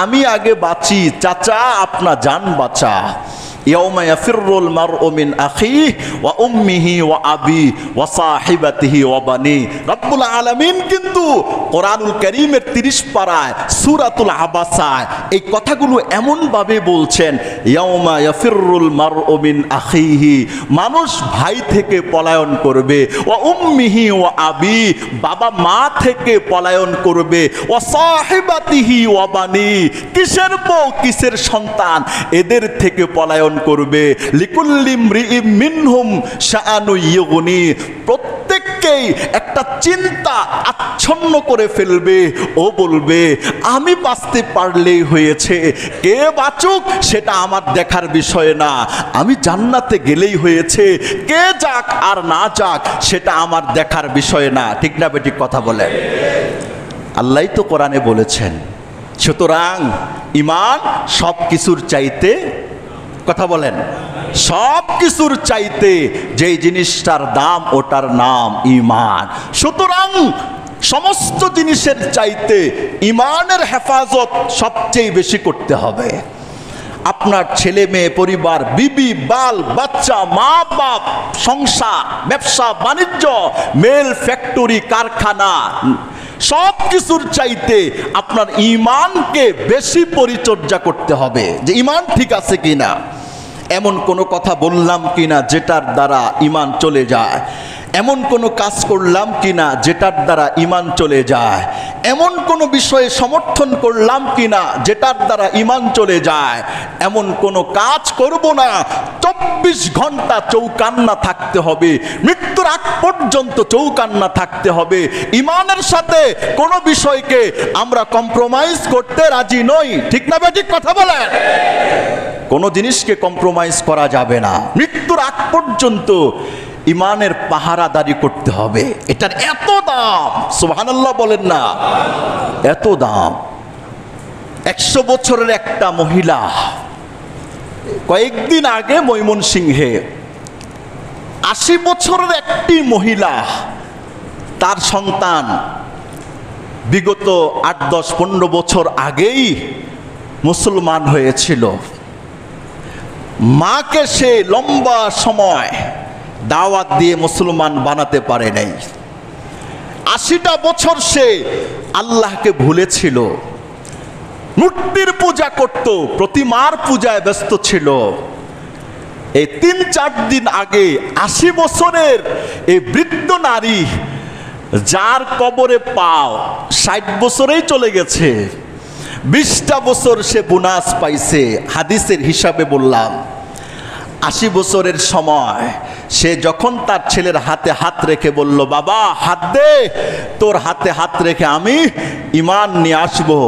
আমি আগে বাঁচি। চাচা আপনার জান বাঁচা। ইয়াউমা ইয়াফিরুল মারউ মিন আখিহি ওয়া উম্মিহি ওয়া আবি ওয়া সাহিবাতিহি ওয়া বানি। রব্বুল আলামিন কিন্তু কোরআনুল কারীমের 30 পারায় সূরাতুল আবাসায় এই কথাগুলো এমন ভাবে বলছেন, ইয়াউমা ইয়াফিরুল মারউ মিন আখিহি, মানুষ ভাই থেকে পলায়ন করবে, ওয়া উম্মিহি ওয়া আবি, বাবা মা থেকে পলায়ন করবে, ওয়া সাহিবাতিহি ওয়া বানি, কিসের বউ কিসের সন্তান এদের থেকে পলায়ন করবে। লিকুল্লি ইমরিইম মিনহুম শাআনু ইউগনি, প্রত্যেককেই একটা চিন্তা আচ্ছন্ন করে ফেলবে। ও বলবে আমি বাঁচতে পারলেই হয়েছে, কে বাঁচুক সেটা আমার দেখার বিষয় না, আমি জান্নাতে গেলেই হয়েছে, কে যাক আর না যাক সেটা আমার দেখার বিষয় না। ঠিক না বেঠিক কথা বলেন? আল্লাহই তো কোরআনে বলেছেন। সুতরাং ঈমান সব কিছুর চাইতে, কথা বলেন, সব কিছুর চাইতে যেই জিনিসটার দাম ওটার নাম ঈমান। সুতরাং সমস্ত জিনিসের চাইতে ঈমানের হেফাজত সবচেয়ে বেশি করতে হবে। আপনার ছেলে মেয়ে, পরিবার, বিবি, বাল বাচ্চা, মা বাপ, সংসার, ব্যবসা বাণিজ্য, মেল, ফ্যাক্টরি, কারখানা, সব কিছুর চাইতে আপনার ঈমানকে বেশি পরিচর্যা করতে হবে, যে ঈমান ঠিক আছে কিনা। এমন কোনো কথা বললাম কিনা যেটার দ্বারা ঈমান চলে যায়, এমন কোনো কাজ করলাম কিনা যেটার দ্বারা ঈমান চলে যায়, এমন কোনো বিষয়ে সমর্থন করলাম কিনা যেটার দ্বারা ঈমান চলে যায়, এমন কোনো কাজ করব না। 24 ঘন্টা চৌকান্না থাকতে হবে, মৃত্যুর আগ পর্যন্ত চৌকান্না থাকতে হবে। ঈমানের সাথে কোনো বিষয়কে আমরা কম্প্রোমাইজ করতে রাজি নই। ঠিক না বেঠিক কথা বলেন? কোনো জিনিসকে কম্প্রোমাইজ করা যাবে না। মৃত্যুর আগ পর্যন্ত ঈমানের পাহারাদারি করতে হবে। এটার এত দাম, সুবহানাল্লাহ বলেন না, এত দাম। 100 বছরের একটা মহিলা কয়েকদিন আগে ময়মনসিংহে, 80 বছরের একটি মহিলা, তার সন্তান বিগত 8, 10, 15 বছর আগেই মুসলমান হয়েছিল। মাকে সে লম্বা সময় দাওয়াত দিয়ে মুসলমান বানাতে পারে নাই। 80টা বছর সে আল্লাহকে ভুলেছিল, মূর্তির পূজা করত, প্রতিমার পূজায় ব্যস্ত ছিল। এই 3-4 দিন আগে 80 বছরের এই বৃদ্ধ নারী, যার কবরে পাও 60 বছরেই চলে গেছে, 20টা বছর সে বোনাস পাইছে। হাদিসের হিসাবে বললাম, 80 বছরের সময় সে যখন তার ছেলের হাতে হাত রেখে বলল, বাবা হাত দে, তোর হাতে হাত রেখে আমি ঈমান নিয়ে আসবো।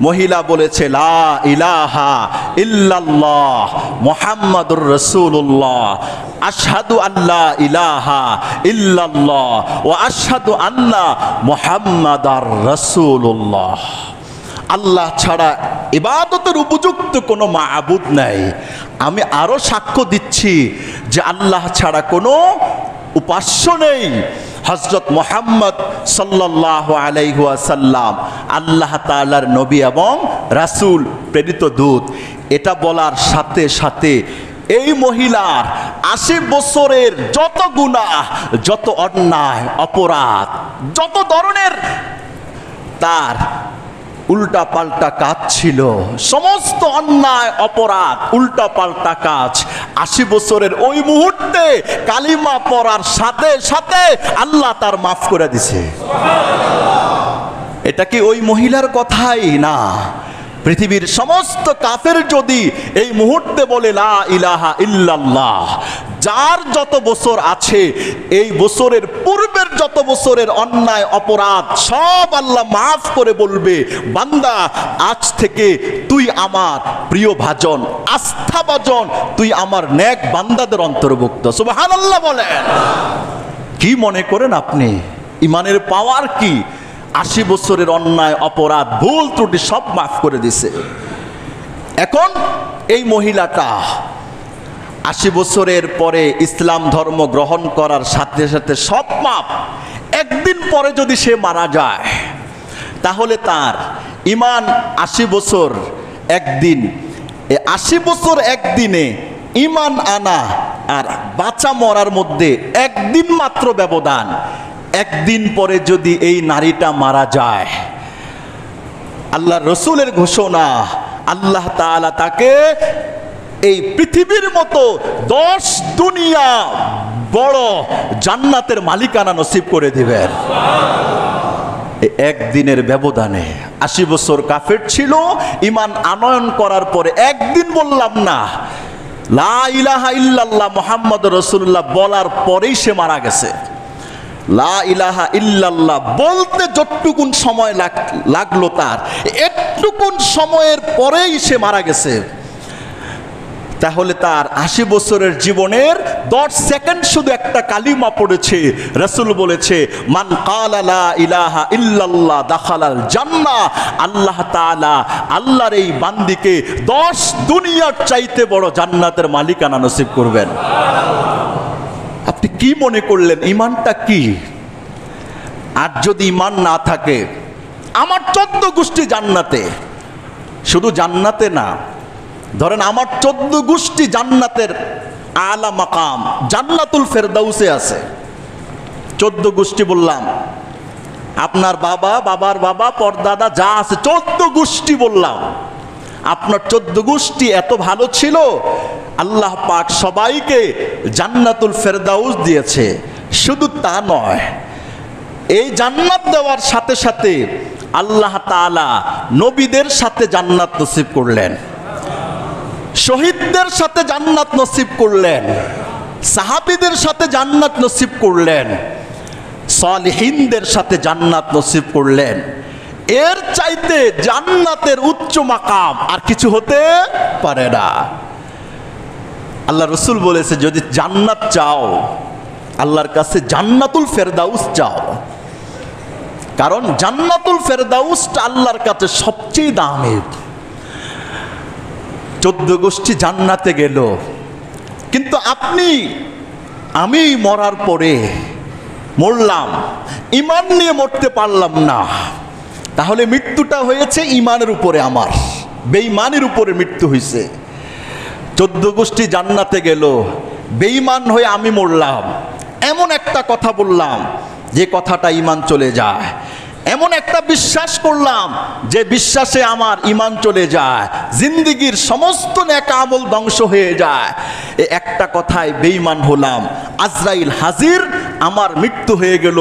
মহিলা বলেছে, লা ইলাহা ইল্লাল্লাহ মুহাম্মাদুর রাসূলুল্লাহ, আশহাদু আল্লা ইলাহা ইল্লাল্লাহ ওয়া আশহাদু আন্না মুহাম্মাদার রাসূলুল্লাহ। আল্লাহ ছাড়া ইবাদতের উপযুক্ত কোনো মাবুদ নাই। আমি আরো সাক্ষ্য দিচ্ছি যে আল্লাহ ছাড়া কোনো উপাস্য নেই। হযরত মুহাম্মদ সাল্লাল্লাহু আলাইহি ওয়াসাল্লাম আল্লাহ তাআলার নবী এবং রাসূল, প্রেরিত দূত। এটা বলার সাথে সাথে এই মহিলার 80 বছরের যত গুনাহ, যত অন্যায় অপরাধ, যত ধরনের তার উল্টা পাল্টা কাজ ছিল, সমস্ত অন্যায় অপরাধ উল্টা পাল্টা কাজ 80 বছরের ওই মুহূর্তে কালিমা পড়ার সাথে সাথে আল্লাহ তার মাফ করে দিছে। এটা কি ওই মহিলার কথাই না? পৃথিবীর সমস্ত কাফের যদি এই মুহূর্তে বলে লা ইলাহা ইল্লাল্লাহ, যার যত বছর আছে, এই বছরের পূর্বের যত বছরের অন্যায় অপরাধ সব আল্লাহ মাফ করে বলবে, বান্দা আজ থেকে তুই আমার প্রিয় ভাজন, আস্থাভাজন, তুই আমার নেক বান্দাদের অন্তর্ভুক্ত। সুবহানাল্লাহ বলেন। কি মনে করেন আপনি? ঈমানের পাওয়ার কি? 80 বছরের অন্যায় অপরাধ ভুল ত্রুটি সব মাফ করে দিছে। এখন এই মহিলাটা 80 বছরের পরে ইসলাম ধর্ম গ্রহণ করার সাথে সাথে সব মাপ, একদিন পরে যদি সে মারা যায় তাহলে তার ঈমান 80 বছর একদিন, 80 বছর একদিনে ঈমান আনা আর বাঁচা মরার মধ্যে একদিন মাত্র ব্যবধান। একদিন পরে যদি এই নারীটা মারা যায়, আল্লাহ রসুলের ঘোষণা, আল্লাহ তাআলা তাকে এই পৃথিবীর মতো 10 দুনিয়া বড় জান্নাতের মালিকানা নসিব করে দিবেন একদিনের ব্যবধানে। 80 বছর কাফের ছিল, ঈমান আনয়ন করার পরে একদিন বললাম না লা ইলাহা ইল্লাল্লাহ মুহাম্মাদুর রাসূলুল্লাহ বলার পরেই সে মারা গেছে। লা ইলাহা ইল্লাল্লাহ বলতে যতটুকুন সময় লাগলো তার, একটুকুন সময়ের পরেই সে মারা গেছে। তাহলে তার 80 বছরের জীবনের 10 সেকেন্ড শুধু একটা কালিমা পড়েছে। রাসূল বলেছে মান ক্বালা লা ইলাহা ইল্লাল্লাহ দাখালাল জান্নাহ। আল্লাহ তাআলা আল্লাহর এই বান্দিকে 10 দুনিয়ার চাইতে বড় জান্নাতের মালিকানা নসিব করবেন। আপনি কি মনে করলেন ঈমানটা কি? আর যদি ঈমান না থাকে, আমার 14 গোষ্ঠী জান্নাতে, শুধু জান্নাতে না, ধরেন আমার 14 গোষ্ঠী জান্নাতের আলা মাকাম জান্নাতুল ফেরদাউসে আছে। 14 গোষ্ঠী বললাম, আপনার বাবা, বাবার বাবা, পরদাদা যা আছে 14 গোষ্ঠী বললাম। আপনার 14 গোষ্ঠী এত ভালো ছিল, আল্লাহ পাক সবাইকে জান্নাতুল ফেরদাউস দিয়েছে। শুধু তা নয়, এই জান্নাত দেওয়ার সাথে সাথে আল্লাহ তাআলা নবীদের সাথে জান্নাত নসিব করলেন, শহীদদের সাথে জান্নাত নসিব করলেন, সাহাবীদের সাথে জান্নাত নসিব করলেন, সালিহিনদের সাথে জান্নাত নসিব করলেন। এর চাইতে জান্নাতের উচ্চ মাকাম আর কিছু হতে পারে না। আল্লাহ রসুল বলেছে যদি জান্নাত চাও, আল্লাহর কাছে জান্নাতুল ফেরদাউস চাও, কারণ জান্নাতুল ফেরদাউসটা আল্লাহর কাছে সবচেয়ে দামি। 14 গোষ্ঠী জান্নাতে গেল, কিন্তু আমি মরার পরে মরলাম, ঈমান নিয়ে মরতে পারলাম না, তাহলে মৃত্যুটা হয়েছে ঈমানের উপরে, আমার বেঈমানের উপরে মৃত্যু হয়েছে। 14 গোষ্ঠী জান্নাতে গেল, বেঈমান হয়ে আমি মরলাম, এমন একটা কথা বললাম যে কথাটা ঈমান চলে যায়, এমন একটা বিশ্বাস করলাম যে বিশ্বাসে আমার ঈমান চলে যায়, জিন্দেগীর সমস্ত নেক আমল ধ্বংস হয়ে যায়। এই একটা কথায় বেঈমান হলাম, আজরাইল হাজির, আমার মৃত্যু হয়ে গেল,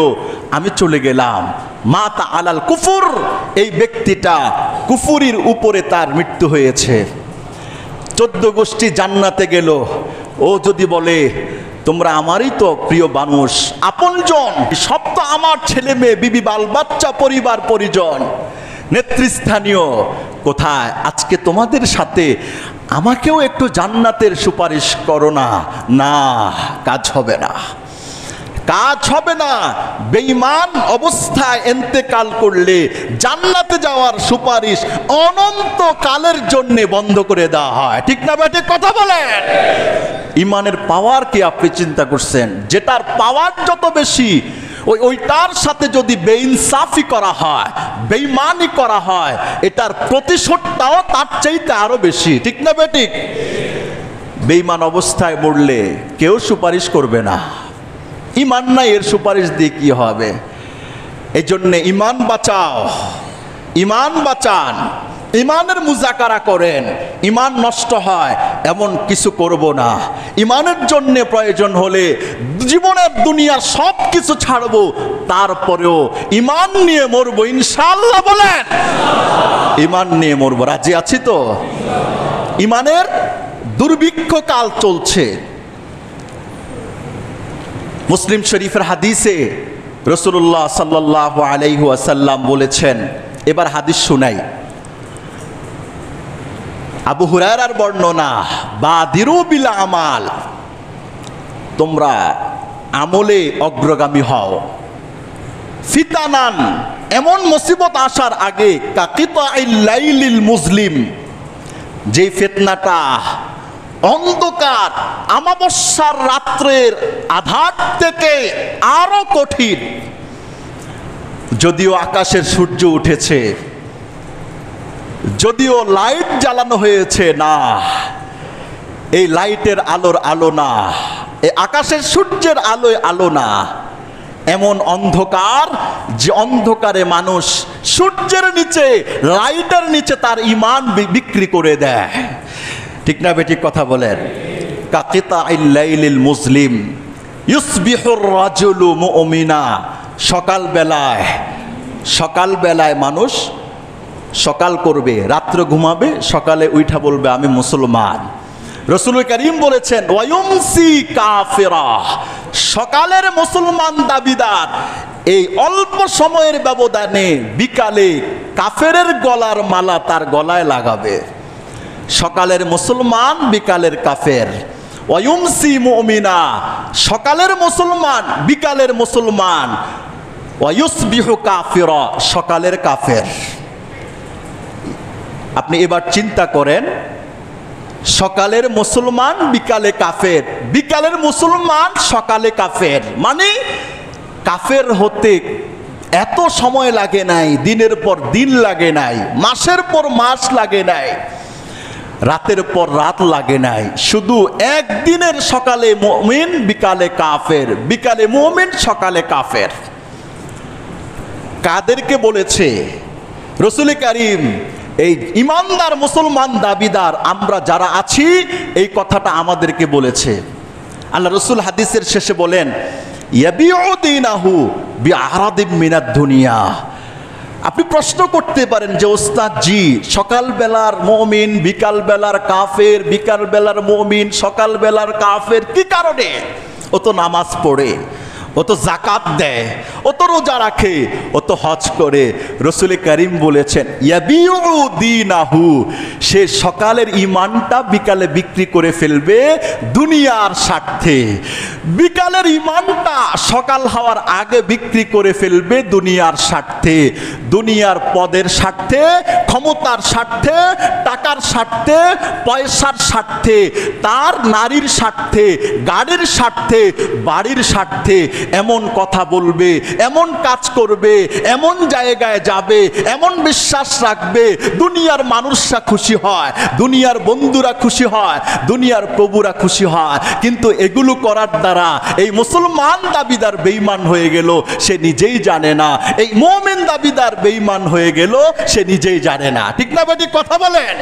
আমি চলে গেলাম। মাতা আলাল কুফর, এই ব্যক্তিটা কুফরির উপরে তার মৃত্যু হয়েছে। 14 গোষ্ঠী জান্নাতে গেল, ও যদি বলে তোমরা আমারই তো প্রিয় মানুষ, আপনজন, সব তো আমার ছেলে মেয়ে, বিবি বাল বাচ্চা, পরিবার পরিজন, নেতৃস্থানীয়, কোথায় আজকে তোমাদের সাথে আমাকেও একটু জান্নাতের সুপারিশ করো না। না, কাজ হবে না, কাজ হবে না। বেঈমান অবস্থায় ইন্তেকাল করলে জান্নাতে যাওয়ার সুপারিশ অনন্ত কালের জন্য বন্ধ করে দেওয়া হয়। ঠিক না বেঠিক কথা বলেন? ঈমানের পাওয়ার কি আপনি চিন্তা করছেন? যেটার পাওয়ার যত বেশি, ওইটার সাথে যদি বেইনসাফি করা হয়, বেঈমানি করা হয়, এটার প্রতিশোধটাও তার চাইতে আরো বেশি। ঠিক না বেঠিক? বেঈমান অবস্থায় মরলে কেউ সুপারিশ করবে না, ঈমান নাই, এর সুপারিশ দিয়ে কি হবে? এই জন্যে ঈমান বাঁচাও, ঈমান বাঁচান, ঈমানের মুজাকারা করেন। ঈমান নষ্ট হয় এমন কিছু করব না। ঈমানের জন্য প্রয়োজন হলে জীবনের দুনিয়ার সব কিছু ছাড়বো, তারপরেও ঈমান নিয়ে মরবো ইনশাআল্লাহ। বলেন ঈমান নিয়ে মরবো, রাজি আছি তো? ঈমানের দুর্ভিক্ষ কাল চলছে। মুসলিম শরীফের হাদিসে রাসূলুল্লাহ সাল্লাল্লাহু আলাইহি ওয়াসাল্লাম বলেছেন, এবার হাদিস শুনাই, আবু হুরায়রার বর্ণনা, বাদিরু বিল আমাল, তোমরা আমলে অগ্রগামী হও, ফিতানান এমন মুসিবত আসার আগে কাকিতাইল লাইলিল মুজলিম, যে ফিতনাটা অন্ধকার আমাবস্যার রাত্রের আধার থেকে আরো কঠিন। যদিও আকাশের সূর্য উঠেছে, যদিও লাইট জ্বালানো হয়েছে, না, এই লাইটের আলোর আলো না, এই আকাশের সূর্যের আলোয় আলো না, এমন অন্ধকার যে অন্ধকারে মানুষ সূর্যের নিচে, লাইটের নিচে তার ঈমান বিক্রি করে দেয়। ঠিক না বেঠিক কথা বলেন? কাকিতাইল লাইলিল মুজলিম ইউসবিহুর রাজুলু মুমিনা, সকালবেলায় মানুষ সকাল করবে, রাত্র ঘুমাবে, সকালে উঠা বলবে আমি মুসলমান। রাসূল করিম বলেছেন ওয়ায়ুমসি কাফিরা, সকালের মুসলমান দাবিদার এই অল্প সময়ের ব্যবধানে বিকালে কাফেরের গলার মালা তার গলায় লাগাবে। সকালের মুসলমান, বিকালের কাফের। ওয়ায়ুমসি মুমিনা, সকালের মুসলমান, বিকালের মুসলমান। ওয়ায়ুসবিহু কাফিরা, সকালের কাফের। আপনি এবার চিন্তা করেন, সকালের মুসলমান, বিকালে কাফের, বিকালের মুসলমান, সকালে কাফের, মানে কাফের হতে এত সময় লাগে নাই, দিনের পর দিন লাগে নাই, মাসের পর মাস লাগে নাই, রাতের পর রাত লাগে নাই, শুধু একদিনের সকালে মুমিন, বিকালে কাফের, বিকালে মুমিন, সকালে কাফের। কাদেরকে বলেছে? রাসূল করিম এই ইমানদার মুসলমান দাবিদার আমরা যারা আছি, এই কথাটা আমাদেরকে বলেছে। আল্লাহ রাসূল হাদিসের শেষে বলেন ইয়াবিউ দীনাহু বিআরাদিম মিনাদ দুনিয়া। আপনি প্রশ্ন করতে পারেন যে ওস্তাদ জি, সকালবেলার মুমিন, বিকালবেলার কাফের, বিকালবেলার মুমিন, সকালবেলার কাফের, কি কারণে? ও তো নামাজ পড়ে, ও তো জাকাত দেয়, ও তো রোজা রাখে, ও তো হজ করে। রাসূল করিম বলেছেন ইয়াবিউ দীনাহু, সে সকালের ঈমানটা বিকালে বিক্রি করে ফেলবে দুনিয়ার স্বার্থে, বিকালের ঈমানটা সকাল হওয়ার আগে বিক্রি করে ফেলবে দুনিয়ার স্বার্থে, দুনিয়ার পদের স্বার্থে, ক্ষমতার স্বার্থে, টাকার স্বার্থে, পয়সার স্বার্থে, তার নারীর স্বার্থে, গাড়ির স্বার্থে, বাড়ির স্বার্থে এমন কথা বলবে, এমন কাজ করবে, এমন জায়গায় যাবে, এমন বিশ্বাস রাখবে, দুনিয়ার মানুষরা খুশি হয়, দুনিয়ার বন্ধুরা খুশি হয়, দুনিয়ার প্রভুরা খুশি হয়। কিন্তু এগুলো করার দ্বারা এই মুসলমান দাবিদার বেঈমান হয়ে গেল, সে নিজেই জানে না। এই মুমিন দাবিদার বেঈমান হয়ে গেল, সে নিজেই জানে না। ঠিক না বেটি কথা বলেন?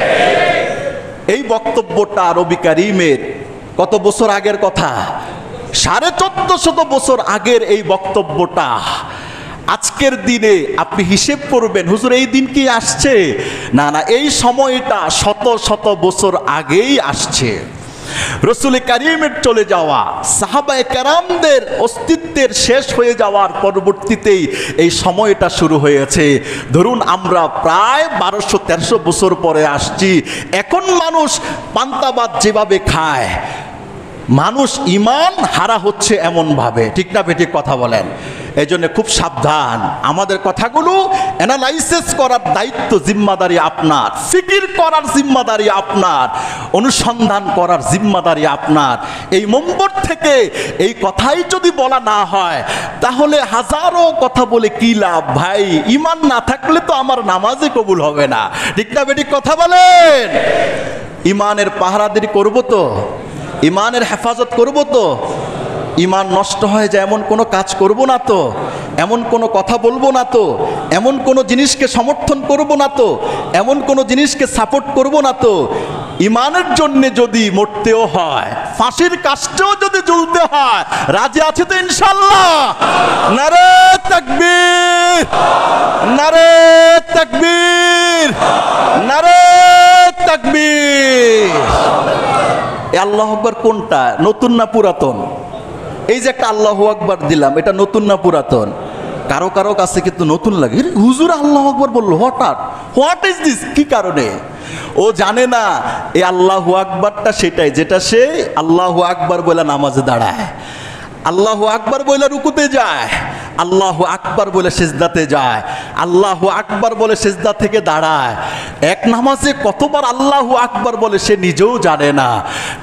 এই বক্তব্যটা নবী করিমের কত বছর আগের কথা? 1450 বছর আগের এই বক্তব্যটা আজকের দিনে আপনি হিসেব করবেন, হুজুর এই দিন কি আসছে? না না, এই সময়টা শত শত বছর আগেই আসছে। রাসূল করিমের চলে যাওয়া, সাহাবায়ে কেরামদের অস্তিত্বের শেষ হয়ে যাওয়ার পরবর্তীতেই এই সময়টা শুরু হয়েছে। ধরুন আমরা প্রায় 1200-1300 বছর পরে আসছি। এখন মানুষ পান্তাবাদ যেভাবে খায়, মানুষ ঈমান হারা হচ্ছে এমন ভাবে। ঠিক না বেটি কথা বলেন? এই জন্য খুব সাবধান। আমাদের কথাগুলো অ্যানালাইসিস করার দায়িত্ব, জিম্মাদারি আপনার, ফিকির করার জিম্মাদারি আপনার, অনুসন্ধান করার জিম্মাদারি আপনার। এই নম্বর থেকে এই কথাই যদি বলা না হয়, তাহলে হাজারো কথা বলে কি লাভ ভাই? ঈমান না থাকলে তো আমার নামাজই কবুল হবে না। ঠিক না বেটি কথা বলেন? ঈমানের পাহারাদারি করব তো, ঈমানের হেফাজত করব তো, ঈমান নষ্ট হয়ে যায় এমন কোনো কাজ করব না তো, এমন কোনো কথা বলবো না তো, এমন কোনো জিনিসকে সমর্থন করব না তো, এমন কোনো জিনিসকে সাপোর্ট করব না তো। ঈমানের জন্য যদি মরতেও হয়, ফাঁসির কাষ্ঠেও যদি ঝুলতে হয়, রাজি আছে তো ইনশাআল্লাহ? নারে তাকবীর, নারে তাকবীর, নারে তাকবীর। আল্লাহু আকবার কোনটা, নতুন না পুরাতন? এই যে একটা আল্লাহু আকবার দিলাম, এটা নতুন না পুরাতন? কারো কারো কাছে কিন্তু নতুন লাগে। হুজুর আল্লাহু আকবার বললো, হঠাৎ, হোয়াট ইজ দিস? কি কারণে? ও জানে না এই আল্লাহু আকবারটা সেটাই যেটা সে আল্লাহু আকবার বলে নামাজে দাঁড়ায়, আল্লাহু আকবার বলে রুকুতে যায়, আল্লাহু আকবার বলে সিজদাতে যায়, আল্লাহু আকবার বলে সিজদা থেকে দাঁড়ায়। এক নামাজে কতবার আল্লাহু আকবার বলে সে নিজেও জানে না,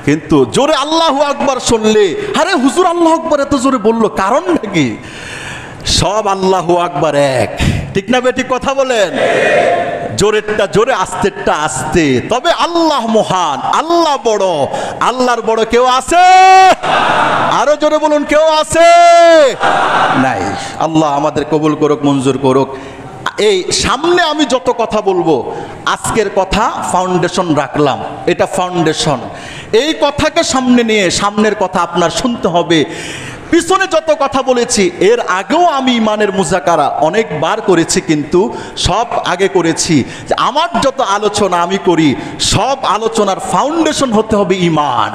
কিন্তু জোরে আল্লাহু আকবার শুনলে আরে হুজুর আল্লাহু আকবার এত জোরে বললো, কারণটা কি? সব আল্লাহু আকবার এক, ঠিক না বেটি? কথা বলেন। জোরেরটা জোরে, আস্তেরটা আস্তে, তবে আল্লাহ মহান, আল্লাহ বড়। আল্লাহর বড় কেউ আছে? আরো জোরে বলুন, কেউ আছে? নাই। আল্লাহ আমাদের কবুল করুক, মঞ্জুর করুক। এই সামনে আমি যত কথা বলবো, আজকের কথা ফাউন্ডেশন রাখলাম, এটা ফাউন্ডেশন। এই কথাকে সামনে নিয়ে সামনের কথা আপনার শুনতে হবে। পিছনে যত কথা বলেছি, এর আগেও আমি ইমানের মুজাকারা অনেকবার করেছি, কিন্তু সব আগে করেছি যে আমার যত আলোচনা আমি করি, সব আলোচনার ফাউন্ডেশন হতে হবে ইমান।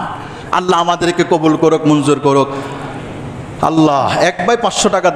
আল্লাহ আমাদেরকে কবুল করুক, মঞ্জুর করুক। আল্লাহ 1/500 টাকা